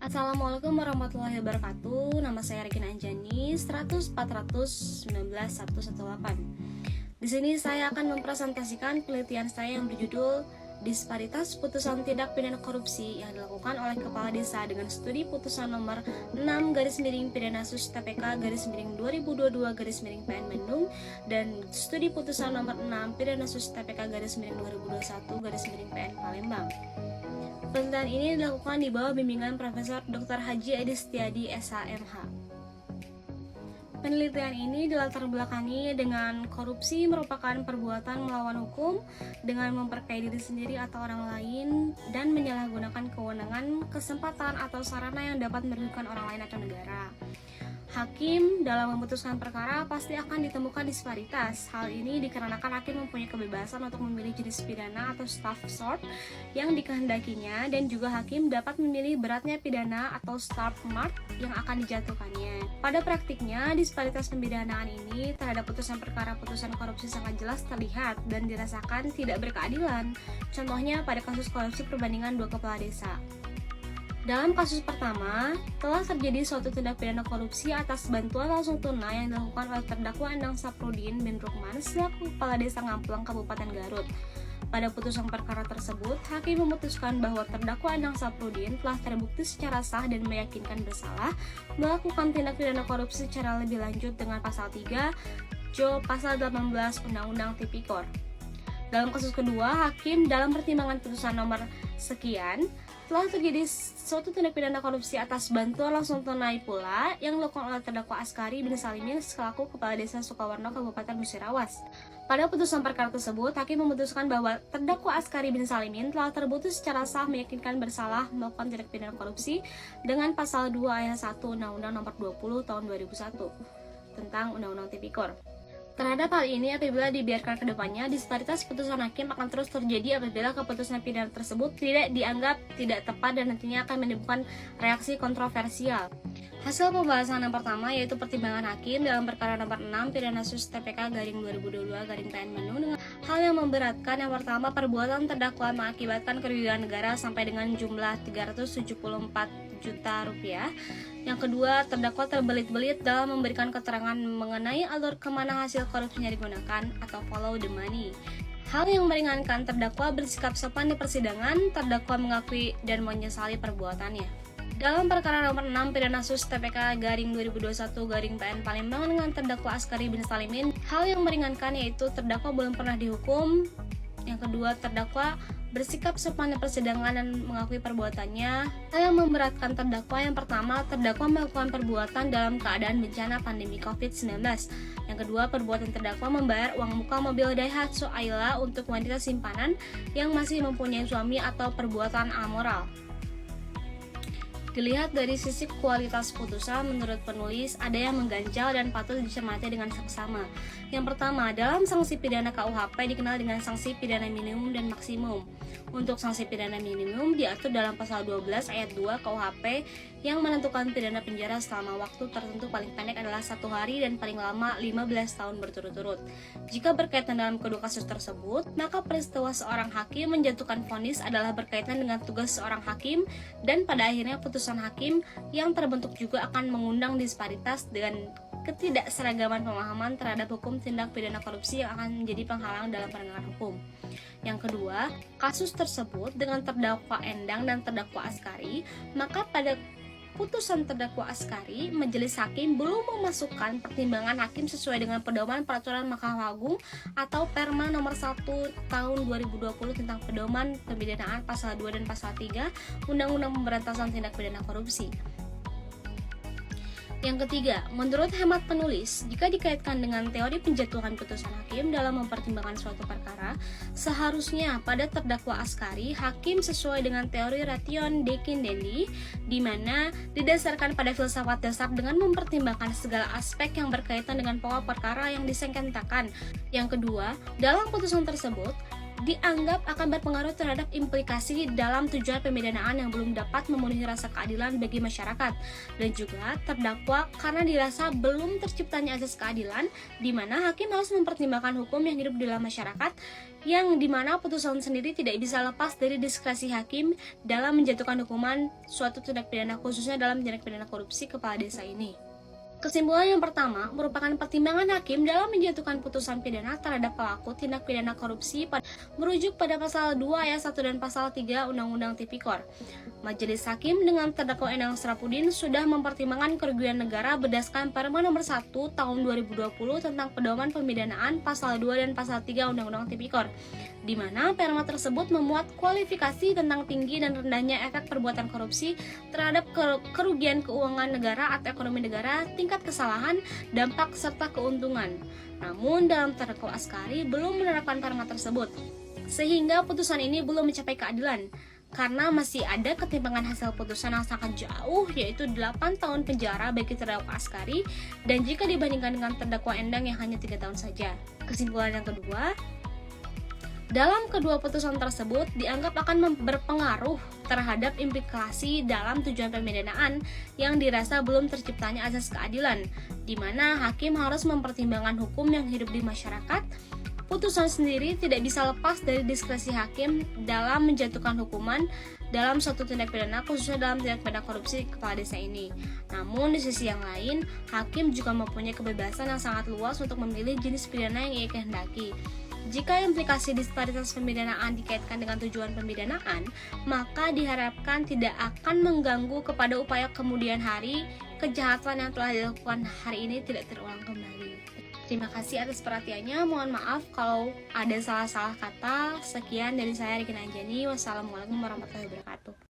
Assalamualaikum warahmatullahi wabarakatuh. Nama saya Regina Anjani, 100-400-19-118. Di sini saya akan mempresentasikan penelitian saya yang berjudul Disparitas Putusan Tindak Pidana Korupsi yang dilakukan oleh Kepala Desa dengan studi putusan nomor 6/Pidana-Sus TPK-2022-PN Bandung dan studi putusan nomor 6 Pidana-Sus TPK-2021-PN Palembang. Penelitian ini dilakukan di bawah bimbingan Profesor Dr. Haji Edi Setiadi, SHMH. Penelitian ini dilatar belakangi dengan korupsi merupakan perbuatan melawan hukum dengan memperkaya diri sendiri atau orang lain dan menyalahgunakan kewenangan, kesempatan, atau sarana yang dapat merugikan orang lain atau negara. Hakim dalam memutuskan perkara pasti akan ditemukan disparitas. Hal ini dikarenakan hakim mempunyai kebebasan untuk memilih jenis pidana atau staff sort yang dikehendakinya, dan juga hakim dapat memilih beratnya pidana atau staff mark yang akan dijatuhkannya. Pada praktiknya, disparitas pemidanaan ini terhadap putusan perkara-putusan korupsi sangat jelas terlihat dan dirasakan tidak berkeadilan. Contohnya pada kasus korupsi perbandingan 2 kepala desa. Dalam kasus pertama, telah terjadi suatu tindak pidana korupsi atas bantuan langsung tunai yang dilakukan oleh terdakwa Endang Saprudin bin Rukman selaku Kepala Desa Ngamplang, Kabupaten Garut. Pada putusan perkara tersebut, hakim memutuskan bahwa terdakwa Endang Saprudin telah terbukti secara sah dan meyakinkan bersalah melakukan tindak pidana korupsi secara lebih lanjut dengan pasal 3 Jo pasal 18 Undang-Undang Tipikor. Dalam kasus kedua, hakim dalam pertimbangan putusan nomor sekian telah terjadi suatu tindak pidana korupsi atas bantuan langsung tunai pula yang dilakukan oleh terdakwa Askari bin Salimin selaku Kepala Desa Sukawarno, Kabupaten Musirawas. Pada putusan perkara tersebut, hakim memutuskan bahwa terdakwa Askari bin Salimin telah terbukti secara sah meyakinkan bersalah melakukan tindak pidana korupsi dengan pasal 2 ayat 1 Undang-Undang Nomor 20 Tahun 2001 tentang Undang-Undang Tipikor. Terhadap hal ini, apabila dibiarkan ke depannya, disparitas putusan hakim akan terus terjadi apabila keputusan pidana tersebut tidak dianggap tidak tepat dan nantinya akan menimbulkan reaksi kontroversial. Hasil pembahasan yang pertama yaitu pertimbangan hakim dalam perkara nomor 6 Pidana-Sus TPK-2022-PN Bandung dengan hal yang memberatkan. Yang pertama, perbuatan terdakwa mengakibatkan kerugian negara sampai dengan jumlah 374 juta rupiah. Yang kedua, terdakwa terbelit-belit dalam memberikan keterangan mengenai alur kemana hasil korupsinya digunakan atau follow the money. Hal yang meringankan, terdakwa bersikap sopan di persidangan, terdakwa mengakui dan menyesali perbuatannya. Dalam perkara nomor 6 Pidana-Sus TPK-2021-PN Palembang dengan terdakwa Askari bin Salimin, hal yang meringankan yaitu terdakwa belum pernah dihukum. Yang kedua, terdakwa bersikap sopan di persidangan dan mengakui perbuatannya. Hal yang memberatkan terdakwa, yang pertama, terdakwa melakukan perbuatan dalam keadaan bencana pandemi COVID-19. Yang kedua, perbuatan terdakwa membayar uang muka mobil Daihatsu Ayla untuk wanita simpanan yang masih mempunyai suami atau perbuatan amoral. Dilihat dari sisi kualitas putusan, menurut penulis ada yang mengganjal dan patut dicermati dengan seksama. Yang pertama, dalam sanksi pidana KUHP dikenal dengan sanksi pidana minimum dan maksimum. Untuk sanksi pidana minimum diatur dalam pasal 12 ayat 2 KUHP yang menentukan pidana penjara selama waktu tertentu paling pendek adalah 1 hari dan paling lama 15 tahun berturut-turut. Jika berkaitan dalam kedua kasus tersebut, maka peristiwa seorang hakim menjatuhkan vonis adalah berkaitan dengan tugas seorang hakim, dan pada akhirnya putusan hakim yang terbentuk juga akan mengundang disparitas dengan ketidakseragaman pemahaman terhadap hukum tindak pidana korupsi yang akan menjadi penghalang dalam penegakan hukum. Yang kedua, kasus tersebut dengan terdakwa Endang dan terdakwa Askari, maka pada putusan terdakwa Askari, majelis hakim belum memasukkan pertimbangan hakim sesuai dengan pedoman peraturan Mahkamah Agung atau Perma nomor 1 tahun 2020 tentang pedoman pemidanaan pasal 2 dan pasal 3 Undang-Undang Pemberantasan Tindak Pidana Korupsi. Yang ketiga, menurut hemat penulis, jika dikaitkan dengan teori penjatuhan putusan hakim dalam mempertimbangkan suatu perkara, seharusnya pada terdakwa Askari, hakim sesuai dengan teori ration dekin dendi, di mana didasarkan pada filsafat dasar dengan mempertimbangkan segala aspek yang berkaitan dengan pokok perkara yang disengketakan. Yang kedua, dalam putusan tersebut, dianggap akan berpengaruh terhadap implikasi dalam tujuan pemidanaan yang belum dapat memenuhi rasa keadilan bagi masyarakat, dan juga terdakwa karena dirasa belum terciptanya azas keadilan, di mana hakim harus mempertimbangkan hukum yang hidup di dalam masyarakat, yang dimana putusan sendiri tidak bisa lepas dari diskresi hakim dalam menjatuhkan hukuman suatu tindak pidana, khususnya dalam tindak pidana korupsi kepala desa ini. Kesimpulan yang pertama merupakan pertimbangan hakim dalam menjatuhkan putusan pidana terhadap pelaku tindak pidana korupsi merujuk pada pasal 2 ayat 1 dan pasal 3 Undang-Undang Tipikor. Majelis Hakim dengan terdakwa Endang Serapuddin sudah mempertimbangkan kerugian negara berdasarkan Perma nomor 1 tahun 2020 tentang pedoman pemidanaan pasal 2 dan pasal 3 Undang-Undang Tipikor, di mana perma tersebut memuat kualifikasi tentang tinggi dan rendahnya efek perbuatan korupsi terhadap kerugian keuangan negara atau ekonomi negara, tingkat kesalahan, dampak, serta keuntungan. Namun dalam terdakwa Askari belum menerapkan perma tersebut, sehingga putusan ini belum mencapai keadilan karena masih ada ketimpangan hasil putusan yang sangat jauh, yaitu 8 tahun penjara bagi terdakwa Askari, dan jika dibandingkan dengan terdakwa Endang yang hanya 3 tahun saja. Kesimpulan yang kedua, dalam kedua putusan tersebut dianggap akan berpengaruh terhadap implikasi dalam tujuan pemidanaan yang dirasa belum terciptanya azas keadilan, di mana hakim harus mempertimbangkan hukum yang hidup di masyarakat. Putusan sendiri tidak bisa lepas dari diskresi hakim dalam menjatuhkan hukuman dalam suatu tindak pidana, khususnya dalam tindak pidana korupsi kepala desa ini. Namun di sisi yang lain, hakim juga mempunyai kebebasan yang sangat luas untuk memilih jenis pidana yang ia kehendaki. Jika implikasi disparitas pemidanaan dikaitkan dengan tujuan pemidanaan, maka diharapkan tidak akan mengganggu kepada upaya kemudian hari kejahatan yang telah dilakukan hari ini tidak terulang kembali. Terima kasih atas perhatiannya. Mohon maaf kalau ada salah-salah kata. Sekian dari saya, Regina Anjani. Wassalamualaikum warahmatullahi wabarakatuh.